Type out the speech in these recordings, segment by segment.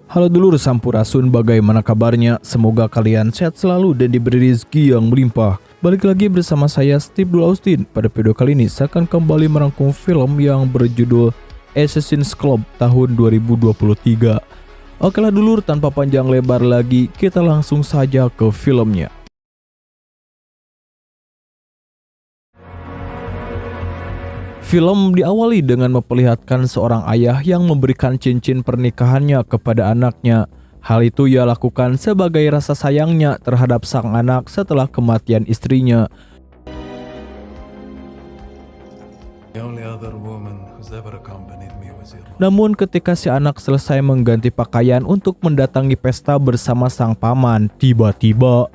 Halo dulur Sampurasun, bagaimana kabarnya? Semoga kalian sehat selalu dan diberi rezeki yang melimpah. Balik lagi bersama saya Steve Dul Austin. Pada video kali ini saya akan kembali merangkum film yang berjudul Assassin's Club tahun 2023. Okelah dulur, tanpa panjang lebar lagi, kita langsung saja ke filmnya. Film diawali dengan memperlihatkan seorang ayah yang memberikan cincin pernikahannya kepada anaknya. Hal itu ia lakukan sebagai rasa sayangnya terhadap sang anak setelah kematian istrinya. Namun ketika si anak selesai mengganti pakaian untuk mendatangi pesta bersama sang paman, tiba-tiba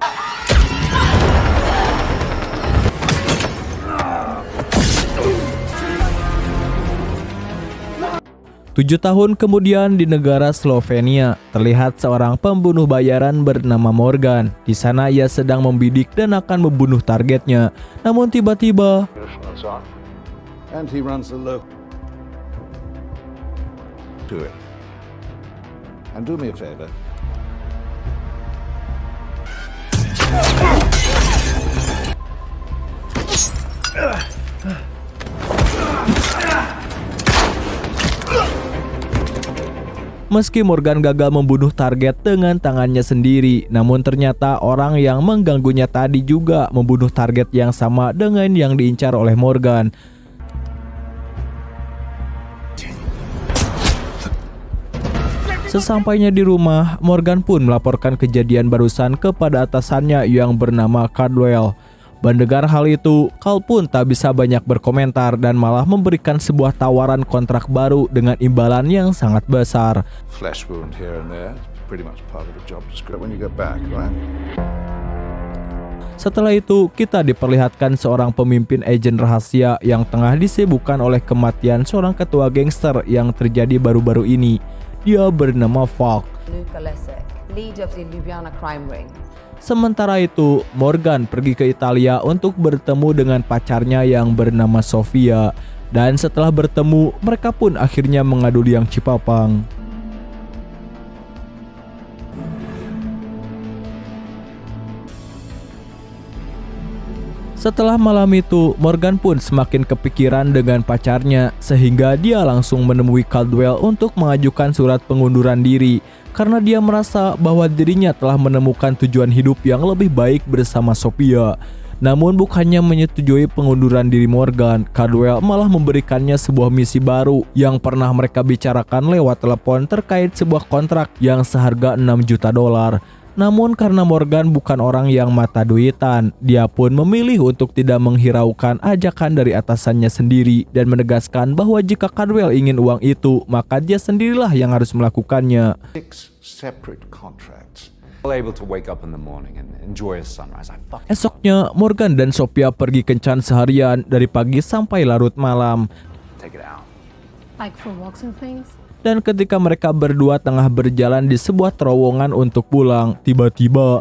7 tahun kemudian di negara Slovenia, terlihat seorang pembunuh bayaran bernama Morgan. Di sana ia sedang membidik dan akan membunuh targetnya. Namun tiba-tiba meski Morgan gagal membunuh target dengan tangannya sendiri, namun ternyata orang yang mengganggunya tadi juga membunuh target yang sama dengan yang diincar oleh Morgan. Sesampainya di rumah, Morgan pun melaporkan kejadian barusan kepada atasannya yang bernama Caldwell. Mendengar hal itu, Cal pun tak bisa banyak berkomentar dan malah memberikan sebuah tawaran kontrak baru dengan imbalan yang sangat besar. Setelah itu, kita diperlihatkan seorang pemimpin agen rahasia yang tengah disibukkan oleh kematian seorang ketua gangster yang terjadi baru-baru ini. Dia bernama Falk. Sementara itu, Morgan pergi ke Italia untuk bertemu dengan pacarnya yang bernama Sofia. Dan setelah bertemu, mereka pun akhirnya mengadu liang Cipapang. Setelah malam itu, Morgan pun semakin kepikiran dengan pacarnya, sehingga dia langsung menemui Caldwell untuk mengajukan surat pengunduran diri. Karena dia merasa bahwa dirinya telah menemukan tujuan hidup yang lebih baik bersama Sophia. Namun bukannya menyetujui pengunduran diri Morgan, Caldwell malah memberikannya sebuah misi baru yang pernah mereka bicarakan lewat telepon terkait sebuah kontrak yang seharga 6 juta dolar. Namun karena Morgan bukan orang yang mata duitan, dia pun memilih untuk tidak menghiraukan ajakan dari atasannya sendiri dan menegaskan bahwa jika Caldwell ingin uang itu, maka dia sendirilah yang harus melakukannya. Esoknya, Morgan dan Sophia pergi kencan seharian dari pagi sampai larut malam. Dan ketika mereka berdua tengah berjalan di sebuah terowongan untuk pulang, tiba-tiba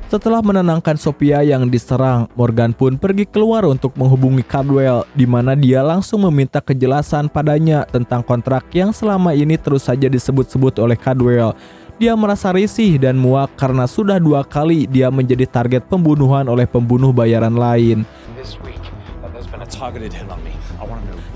setelah menenangkan Sophia yang diserang, Morgan pun pergi keluar untuk menghubungi Caldwell, di mana dia langsung meminta kejelasan padanya tentang kontrak yang selama ini terus saja disebut-sebut oleh Caldwell. Dia merasa risih dan muak karena sudah 2 kali dia menjadi target pembunuhan oleh pembunuh bayaran lain.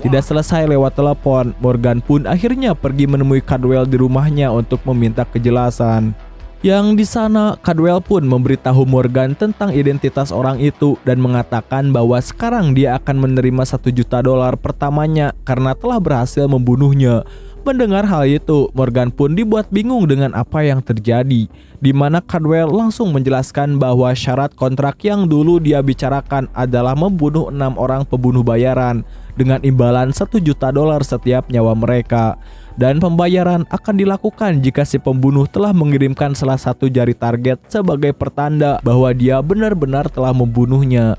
Tidak selesai lewat telepon, Morgan pun akhirnya pergi menemui Caldwell di rumahnya untuk meminta kejelasan. Yang di sana, Caldwell pun memberitahu Morgan tentang identitas orang itu dan mengatakan bahwa sekarang dia akan menerima 1 juta dolar pertamanya karena telah berhasil membunuhnya. Mendengar hal itu, Morgan pun dibuat bingung dengan apa yang terjadi, di mana Caldwell langsung menjelaskan bahwa syarat kontrak yang dulu dia bicarakan adalah membunuh 6 orang pembunuh bayaran dengan imbalan 1 juta dolar setiap nyawa mereka. Dan pembayaran akan dilakukan jika si pembunuh telah mengirimkan salah satu jari target sebagai pertanda bahwa dia benar-benar telah membunuhnya.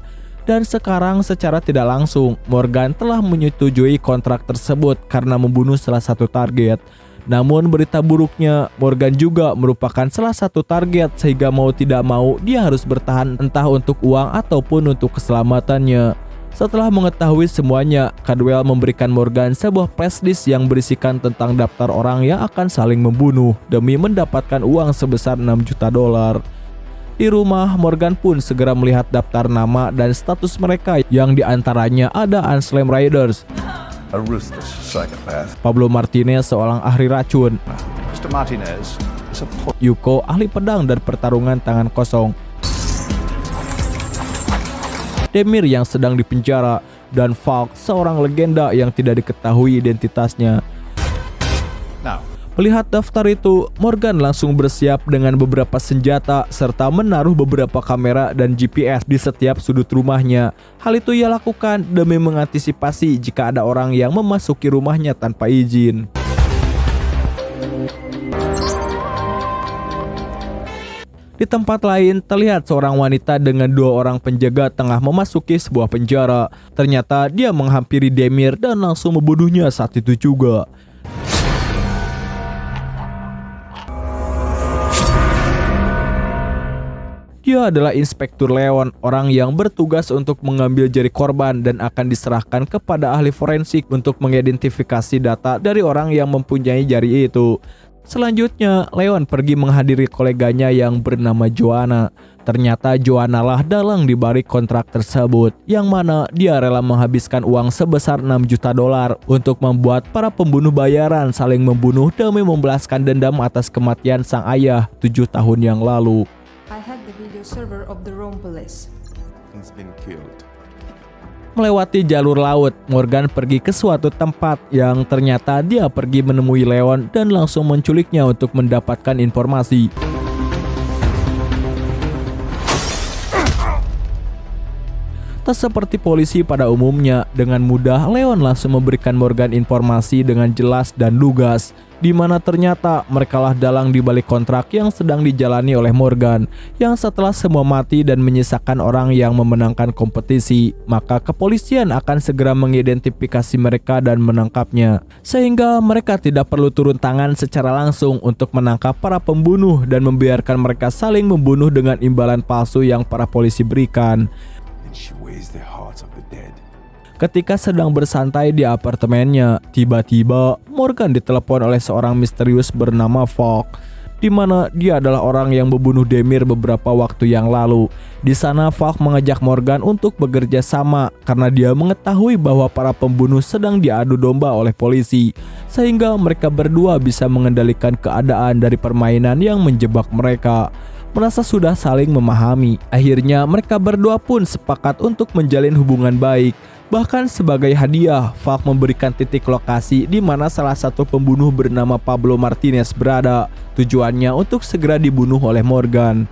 Dan sekarang secara tidak langsung Morgan telah menyetujui kontrak tersebut karena membunuh salah satu target. Namun berita buruknya, Morgan juga merupakan salah satu target sehingga mau tidak mau dia harus bertahan entah untuk uang ataupun untuk keselamatannya. Setelah mengetahui semuanya, Caldwell memberikan Morgan sebuah flash disk yang berisikan tentang daftar orang yang akan saling membunuh demi mendapatkan uang sebesar 6 juta dolar. Di rumah, Morgan pun segera melihat daftar nama dan status mereka yang diantaranya ada Unslam Raiders, A ruthless psychopath. Pablo Martinez seorang ahli racun, Mr. Martinez is a Yuko ahli pedang dan pertarungan tangan kosong, Demir yang sedang dipenjara, dan Falk seorang legenda yang tidak diketahui identitasnya. Now, Melihat daftar itu, Morgan langsung bersiap dengan beberapa senjata serta menaruh beberapa kamera dan GPS di setiap sudut rumahnya. Hal itu ia lakukan demi mengantisipasi jika ada orang yang memasuki rumahnya tanpa izin. Di tempat lain, terlihat seorang wanita dengan 2 orang penjaga tengah memasuki sebuah penjara. Ternyata dia menghampiri Demir dan langsung membunuhnya saat itu juga. Dia adalah Inspektur Leon, orang yang bertugas untuk mengambil jari korban dan akan diserahkan kepada ahli forensik untuk mengidentifikasi data dari orang yang mempunyai jari itu. Selanjutnya, Leon pergi menghadiri koleganya yang bernama Joanna. Ternyata Joanna lah dalang di balik kontrak tersebut, yang mana dia rela menghabiskan uang sebesar 6 juta dolar untuk membuat para pembunuh bayaran saling membunuh demi membalaskan dendam atas kematian sang ayah 7 tahun yang lalu. I hacked the video server of the Rome police. he's been killed. Melewati jalur laut, Morgan pergi ke suatu tempat yang ternyata dia pergi menemui Leon dan langsung menculiknya untuk mendapatkan informasi. Tak seperti polisi pada umumnya, dengan mudah Leon langsung memberikan Morgan informasi dengan jelas dan lugas, di mana ternyata merekalah dalang di balik kontrak yang sedang dijalani oleh Morgan, yang setelah semua mati dan menyisakan orang yang memenangkan kompetisi, maka kepolisian akan segera mengidentifikasi mereka dan menangkapnya, sehingga mereka tidak perlu turun tangan secara langsung untuk menangkap para pembunuh dan membiarkan mereka saling membunuh dengan imbalan palsu yang para polisi berikan. She weighs the hearts of the dead. Ketika sedang bersantai di apartemennya, tiba-tiba Morgan ditelepon oleh seorang misterius bernama Falk, di mana dia adalah orang yang membunuh Demir beberapa waktu yang lalu. Di sana Falk mengajak Morgan untuk bekerja sama karena dia mengetahui bahwa para pembunuh sedang diadu domba oleh polisi, sehingga mereka berdua bisa mengendalikan keadaan dari permainan yang menjebak mereka. Merasa sudah saling memahami, akhirnya mereka berdua pun sepakat untuk menjalin hubungan baik. Bahkan sebagai hadiah, Falk memberikan titik lokasi di mana salah satu pembunuh bernama Pablo Martinez berada. Tujuannya untuk segera dibunuh oleh Morgan.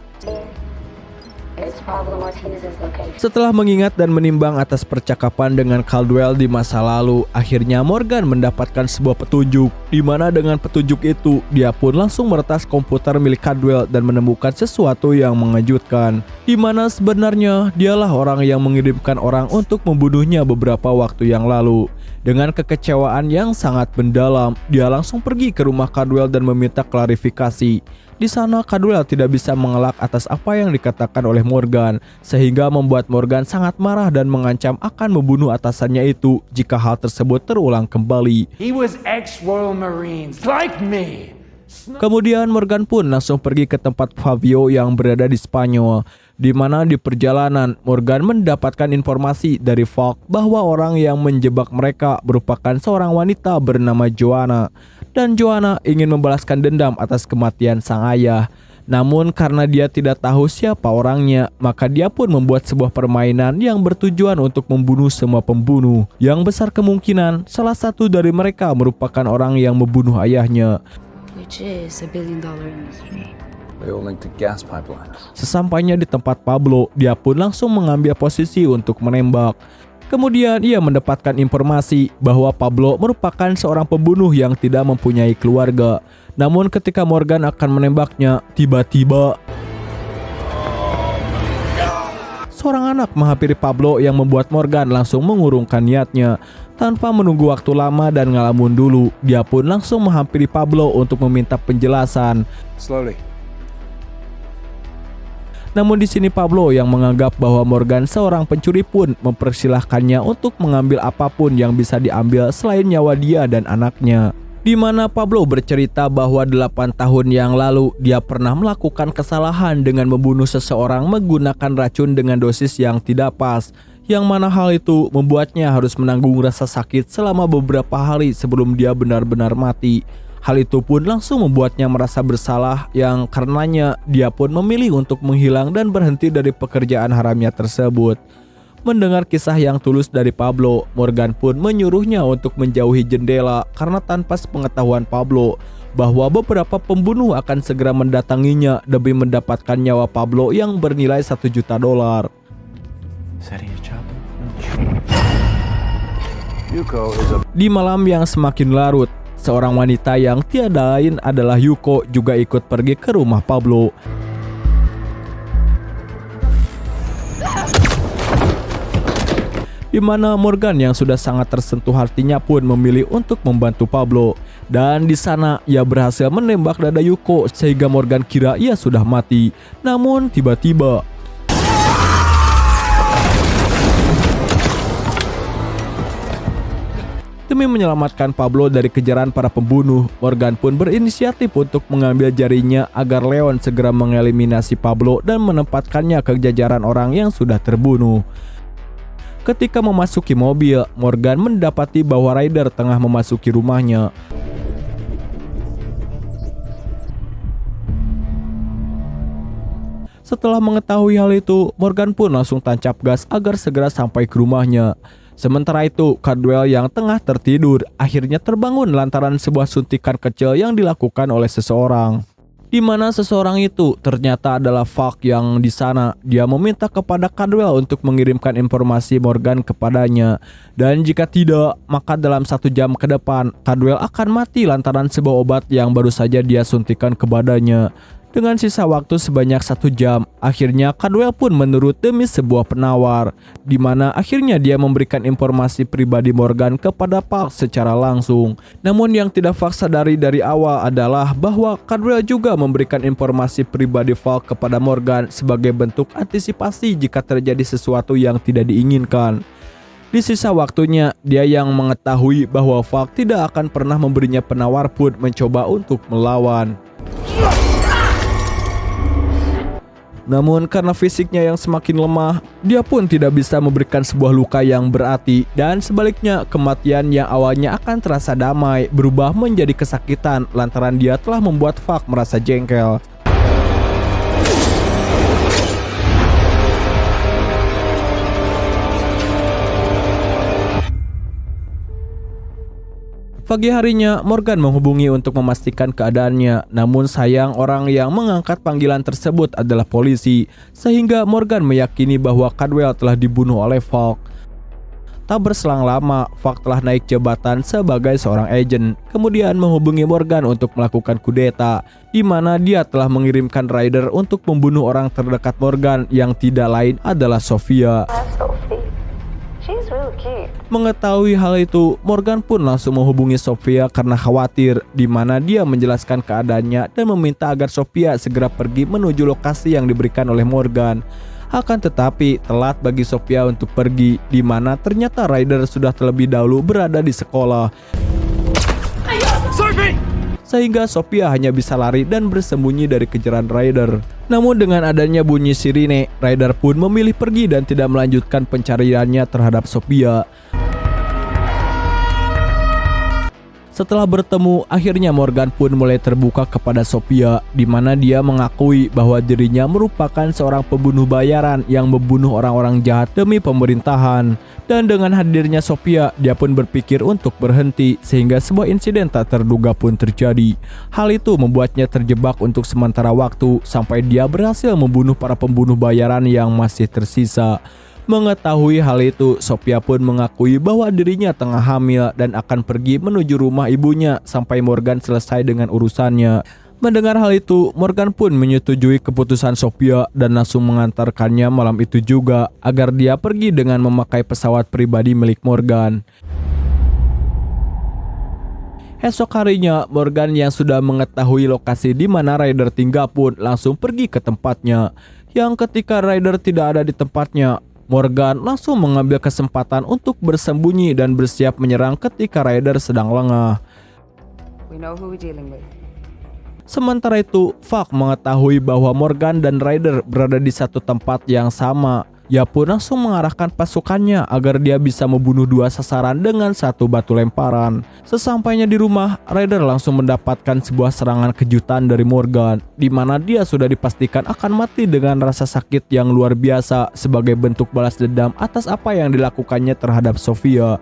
Setelah mengingat dan menimbang atas percakapan dengan Caldwell di masa lalu, akhirnya Morgan mendapatkan sebuah petunjuk, di mana dengan petunjuk itu dia pun langsung meretas komputer milik Caldwell dan menemukan sesuatu yang mengejutkan, di mana sebenarnya dialah orang yang mengirimkan orang untuk membunuhnya beberapa waktu yang lalu. Dengan kekecewaan yang sangat mendalam, dia langsung pergi ke rumah Caldwell dan meminta klarifikasi. Di sana Caldwell tidak bisa mengelak atas apa yang dikatakan oleh Morgan, sehingga membuat Morgan sangat marah dan mengancam akan membunuh atasannya itu jika hal tersebut terulang kembali. He was ex-Royal Marines, like me. Kemudian Morgan pun langsung pergi ke tempat Fabio yang berada di Spanyol, di mana di perjalanan Morgan mendapatkan informasi dari Falk bahwa orang yang menjebak mereka merupakan seorang wanita bernama Joanna, dan Joanna ingin membalaskan dendam atas kematian sang ayah. Namun karena dia tidak tahu siapa orangnya, maka dia pun membuat sebuah permainan yang bertujuan untuk membunuh semua pembunuh, yang besar kemungkinan salah satu dari mereka merupakan orang yang membunuh ayahnya. Which is $1 billion industry. They all linked to gas pipelines. Sesampainya di tempat Pablo, dia pun langsung mengambil posisi untuk menembak. Kemudian ia mendapatkan informasi bahwa Pablo merupakan seorang pembunuh yang tidak mempunyai keluarga. Namun ketika Morgan akan menembaknya, tiba-tiba seorang anak menghampiri Pablo yang membuat Morgan langsung mengurungkan niatnya. Tanpa menunggu waktu lama dan ngalamun dulu, dia pun langsung menghampiri Pablo untuk meminta penjelasan. Slowly. Namun di sini Pablo yang menganggap bahwa Morgan seorang pencuri pun mempersilahkannya untuk mengambil apapun yang bisa diambil selain nyawa dia dan anaknya. Di mana Pablo bercerita bahwa 8 tahun yang lalu dia pernah melakukan kesalahan dengan membunuh seseorang menggunakan racun dengan dosis yang tidak pas, yang mana hal itu membuatnya harus menanggung rasa sakit selama beberapa hari sebelum dia benar-benar mati. Hal itu pun langsung membuatnya merasa bersalah, yang karenanya dia pun memilih untuk menghilang dan berhenti dari pekerjaan haramnya tersebut. Mendengar kisah yang tulus dari Pablo, Morgan pun menyuruhnya untuk menjauhi jendela karena tanpa sepengetahuan Pablo bahwa beberapa pembunuh akan segera mendatanginya demi mendapatkan nyawa Pablo yang bernilai $1 juta. Di malam yang semakin larut, seorang wanita yang tiada lain adalah Yuko juga ikut pergi ke rumah Pablo. Di mana Morgan yang sudah sangat tersentuh hatinya pun memilih untuk membantu Pablo. Dan di sana ia berhasil menembak dada Yuko sehingga Morgan kira ia sudah mati. Namun tiba-tiba demi menyelamatkan Pablo dari kejaran para pembunuh, Morgan pun berinisiatif untuk mengambil jarinya agar Leon segera mengeliminasi Pablo dan menempatkannya ke jajaran orang yang sudah terbunuh. Ketika memasuki mobil, Morgan mendapati bahwa Ryder tengah memasuki rumahnya. Setelah mengetahui hal itu, Morgan pun langsung tancap gas agar segera sampai ke rumahnya. Sementara itu, Caldwell yang tengah tertidur akhirnya terbangun lantaran sebuah suntikan kecil yang dilakukan oleh seseorang. Di mana seseorang itu ternyata adalah Falk yang di sana. Dia meminta kepada Caldwell untuk mengirimkan informasi Morgan kepadanya. Dan jika tidak, maka dalam 1 jam ke depan, Caldwell akan mati lantaran sebuah obat yang baru saja dia suntikan ke badannya. Dengan sisa waktu sebanyak 1 jam, akhirnya Caldwell pun menurut demi sebuah penawar, di mana akhirnya dia memberikan informasi pribadi Morgan kepada Falk secara langsung. Namun yang tidak Falk sadari dari awal adalah bahwa Caldwell juga memberikan informasi pribadi Falk kepada Morgan sebagai bentuk antisipasi jika terjadi sesuatu yang tidak diinginkan. Di sisa waktunya, dia yang mengetahui bahwa Falk tidak akan pernah memberinya penawar pun mencoba untuk melawan. Namun karena fisiknya yang semakin lemah, dia pun tidak bisa memberikan sebuah luka yang berarti, dan sebaliknya kematian yang awalnya akan terasa damai berubah menjadi kesakitan lantaran dia telah membuat Falk merasa jengkel. Pagi harinya, Morgan menghubungi untuk memastikan keadaannya. Namun sayang orang yang mengangkat panggilan tersebut adalah polisi, sehingga Morgan meyakini bahwa Caldwell telah dibunuh oleh Falk. Tak berselang lama, Falk telah naik jabatan sebagai seorang agen, kemudian menghubungi Morgan untuk melakukan kudeta, di mana dia telah mengirimkan Ryder untuk membunuh orang terdekat Morgan yang tidak lain adalah Sofia. Mengetahui hal itu, Morgan pun langsung menghubungi Sofia karena khawatir, di mana dia menjelaskan keadaannya dan meminta agar Sofia segera pergi menuju lokasi yang diberikan oleh Morgan. Akan tetapi telat bagi Sofia untuk pergi, di mana ternyata Ryder sudah terlebih dahulu berada di sekolah. Sehingga Sofia hanya bisa lari dan bersembunyi dari kejaran Ryder. Namun dengan adanya bunyi sirine, Ryder pun memilih pergi dan tidak melanjutkan pencariannya terhadap Sofia. Setelah bertemu, akhirnya Morgan pun mulai terbuka kepada Sofia, di mana dia mengakui bahwa dirinya merupakan seorang pembunuh bayaran yang membunuh orang-orang jahat demi pemerintahan. Dan dengan hadirnya Sofia, dia pun berpikir untuk berhenti, sehingga sebuah insiden tak terduga pun terjadi. Hal itu membuatnya terjebak untuk sementara waktu, sampai dia berhasil membunuh para pembunuh bayaran yang masih tersisa. Mengetahui hal itu, Sofia pun mengakui bahwa dirinya tengah hamil dan akan pergi menuju rumah ibunya sampai Morgan selesai dengan urusannya. Mendengar hal itu, Morgan pun menyetujui keputusan Sofia dan langsung mengantarkannya malam itu juga agar dia pergi dengan memakai pesawat pribadi milik Morgan. Esok harinya, Morgan yang sudah mengetahui lokasi di mana Ryder tinggal pun langsung pergi ke tempatnya. Yang ketika Ryder tidak ada di tempatnya, Morgan langsung mengambil kesempatan untuk bersembunyi dan bersiap menyerang ketika Ryder sedang lengah. We know who we're dealing with. Sementara itu, Falk mengetahui bahwa Morgan dan Ryder berada di satu tempat yang sama. Ia pun langsung mengarahkan pasukannya agar dia bisa membunuh dua sasaran dengan satu batu lemparan. Sesampainya di rumah, Ryder langsung mendapatkan sebuah serangan kejutan dari Morgan, di mana dia sudah dipastikan akan mati dengan rasa sakit yang luar biasa sebagai bentuk balas dendam atas apa yang dilakukannya terhadap Sofia.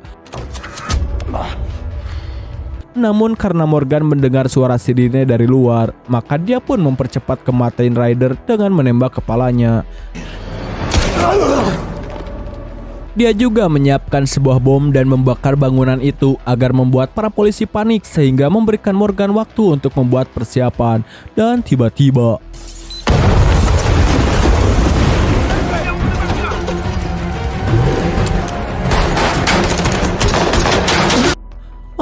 Namun karena Morgan mendengar suara sirine dari luar, maka dia pun mempercepat kematian Ryder dengan menembak kepalanya. Dia juga menyiapkan sebuah bom dan membakar bangunan itu agar membuat para polisi panik sehingga memberikan Morgan waktu untuk membuat persiapan. Dan tiba-tiba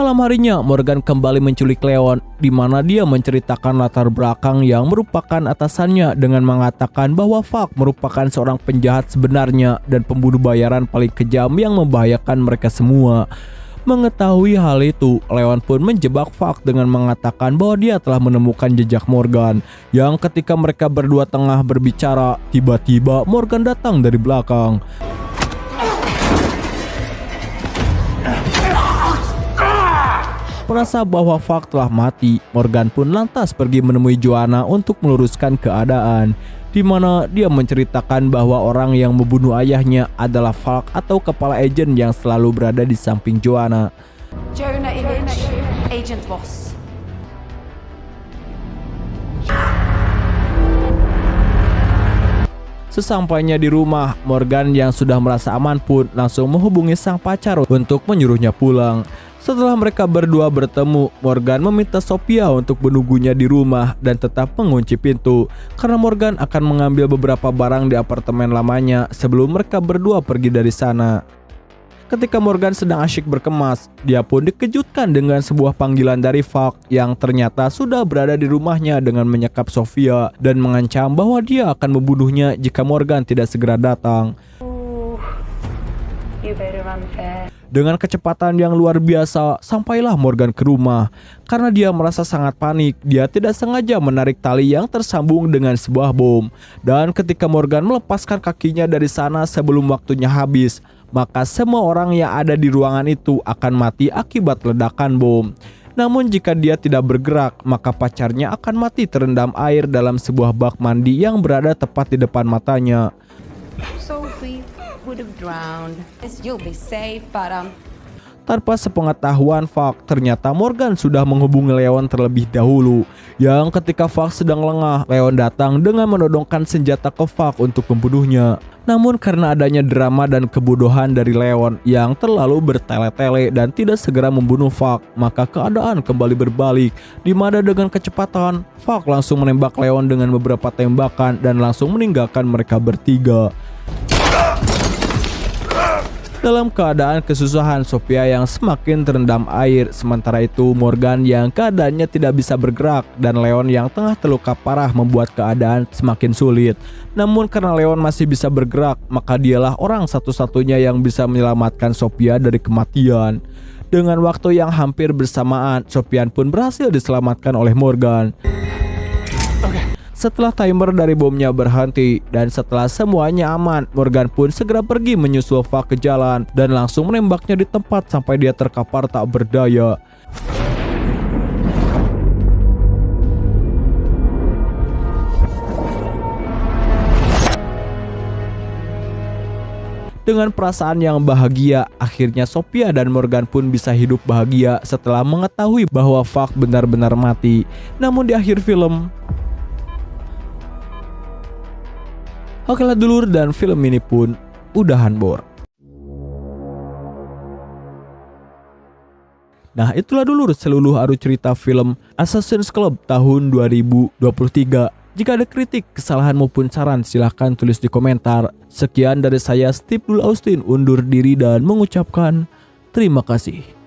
malam harinya, Morgan kembali menculik Leon, di mana dia menceritakan latar belakang yang merupakan atasannya dengan mengatakan bahwa Falk merupakan seorang penjahat sebenarnya dan pembunuh bayaran paling kejam yang membahayakan mereka semua. Mengetahui hal itu, Leon pun menjebak Falk dengan mengatakan bahwa dia telah menemukan jejak Morgan. Yang ketika mereka berdua tengah berbicara, tiba-tiba Morgan datang dari belakang. Merasa bahwa Falk telah mati, Morgan pun lantas pergi menemui Joanna untuk meluruskan keadaan, di mana dia menceritakan bahwa orang yang membunuh ayahnya adalah Falk atau kepala agen yang selalu berada di samping Joanna. Jonah Illich, Agent Voss. Sesampainya di rumah, Morgan yang sudah merasa aman pun langsung menghubungi sang pacar untuk menyuruhnya pulang. Setelah mereka berdua bertemu, Morgan meminta Sophia untuk menunggunya di rumah dan tetap mengunci pintu karena Morgan akan mengambil beberapa barang di apartemen lamanya sebelum mereka berdua pergi dari sana. Ketika Morgan sedang asyik berkemas, dia pun dikejutkan dengan sebuah panggilan dari Falk yang ternyata sudah berada di rumahnya dengan menyekap Sophia dan mengancam bahwa dia akan membunuhnya jika Morgan tidak segera datang. You better run fast. Dengan kecepatan yang luar biasa, sampailah Morgan ke rumah. Karena dia merasa sangat panik, dia tidak sengaja menarik tali yang tersambung dengan sebuah bom. Dan ketika Morgan melepaskan kakinya dari sana sebelum waktunya habis, maka semua orang yang ada di ruangan itu akan mati akibat ledakan bom. Namun jika dia tidak bergerak, maka pacarnya akan mati terendam air dalam sebuah bak mandi yang berada tepat di depan matanya. Sophie would have drowned. You'll be safe, but Tanpa sepengetahuan Falk, ternyata Morgan sudah menghubungi Leon terlebih dahulu. Yang ketika Falk sedang lengah, Leon datang dengan menodongkan senjata ke Falk untuk membunuhnya. Namun karena adanya drama dan kebodohan dari Leon yang terlalu bertele-tele dan tidak segera membunuh Falk, maka keadaan kembali berbalik, di mana dengan kecepatan Falk langsung menembak Leon dengan beberapa tembakan dan langsung meninggalkan mereka bertiga. Dalam keadaan kesusahan, Sophia yang semakin terendam air. Sementara itu Morgan yang keadaannya tidak bisa bergerak dan Leon yang tengah terluka parah membuat keadaan semakin sulit. Namun karena Leon masih bisa bergerak, maka dialah orang satu-satunya yang bisa menyelamatkan Sophia dari kematian. Dengan waktu yang hampir bersamaan, Sophia pun berhasil diselamatkan oleh Morgan. Setelah timer dari bomnya berhenti dan setelah semuanya aman, Morgan pun segera pergi menyusul Falk ke jalan dan langsung menembaknya di tempat sampai dia terkapar tak berdaya. Dengan perasaan yang bahagia, akhirnya Sophia dan Morgan pun bisa hidup bahagia setelah mengetahui bahwa Falk benar-benar mati. Namun di akhir film, okelah dulur, dan film ini pun udahan bor. Nah itulah dulur seluruh alur cerita film Assassin's Club tahun 2023. Jika ada kritik, kesalahan maupun saran silahkan tulis di komentar. Sekian dari saya Steve Dul Austin undur diri dan mengucapkan terima kasih.